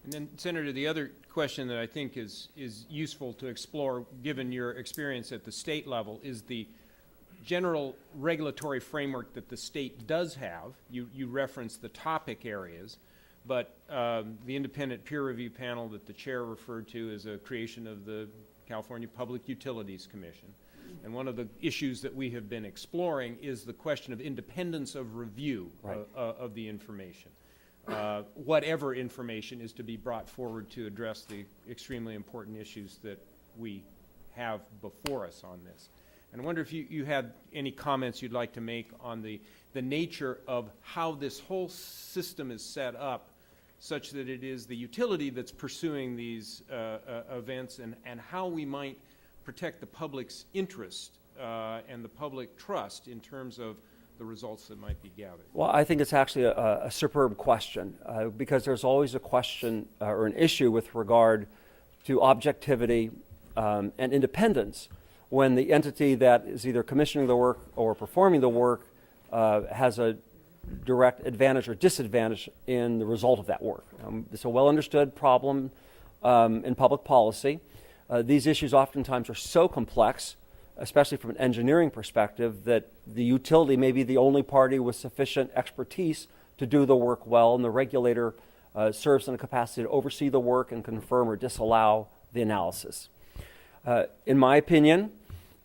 And then, Senator, the other question that I think is useful to explore, given your experience at the state level, is the general regulatory framework that the state does have. You referenced the topic areas, but the independent peer review panel that the chair referred to is a creation of the California Public Utilities Commission. And one of the issues that we have been exploring is the question of independence of review of the information. Whatever information is to be brought forward to address the extremely important issues that we have before us on this. And I wonder if you had any comments you'd like to make on the nature of how this whole system is set up such that it is the utility that's pursuing these events, and how we might protect the public's interest and the public trust in terms of the results that might be gathered. Well, I think it's actually a superb question because there's always a question or an issue with regard to objectivity and independence when the entity that is either commissioning the work or performing the work has a direct advantage or disadvantage in the result of that work. It's a well understood problem in public policy. These issues oftentimes are so complex, especially from an engineering perspective, that the utility may be the only party with sufficient expertise to do the work well, and the regulator serves in a capacity to oversee the work and confirm or disallow the analysis. In my opinion,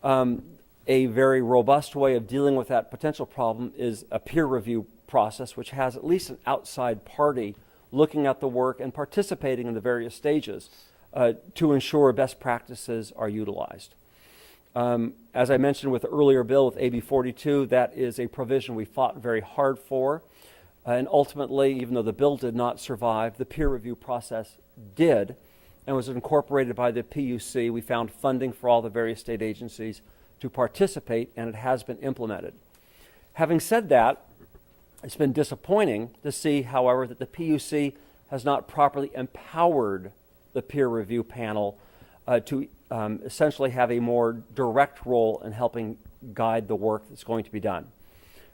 a very robust way of dealing with that potential problem is a peer review process, which has at least an outside party looking at the work and participating in the various stages to ensure best practices are utilized. As I mentioned with the earlier bill with AB 42, that is a provision we fought very hard for. And ultimately, even though the bill did not survive, the peer review process did and was incorporated by the PUC. We found funding for all the various state agencies to participate, and it has been implemented. Having said that, it's been disappointing to see, however, that the PUC has not properly empowered the peer review panel to essentially have a more direct role in helping guide the work that's going to be done.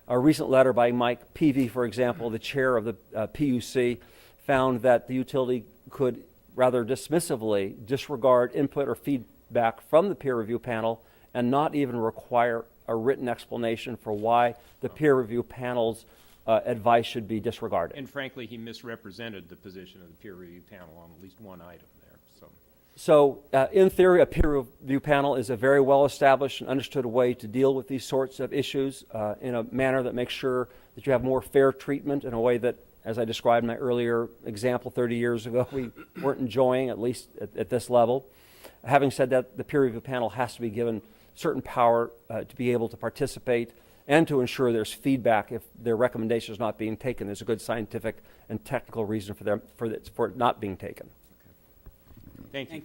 A recent letter by Mike Peavy, for example, the chair of the PUC, found that the utility could rather dismissively disregard input or feedback from the peer review panel and not even require a written explanation for why the peer review panel's advice should be disregarded. And frankly, he misrepresented the position of the peer review panel on at least one item there. So in theory, a peer review panel is a very well-established and understood way to deal with these sorts of issues in a manner that makes sure that you have more fair treatment in a way that, as I described in my earlier example 30 years ago, we weren't enjoying, at least at this level. Having said that, the peer review panel has to be given certain power to be able to participate and to ensure there's feedback if their recommendation is not being taken. There's a good scientific and technical reason for it not being taken. Thank you.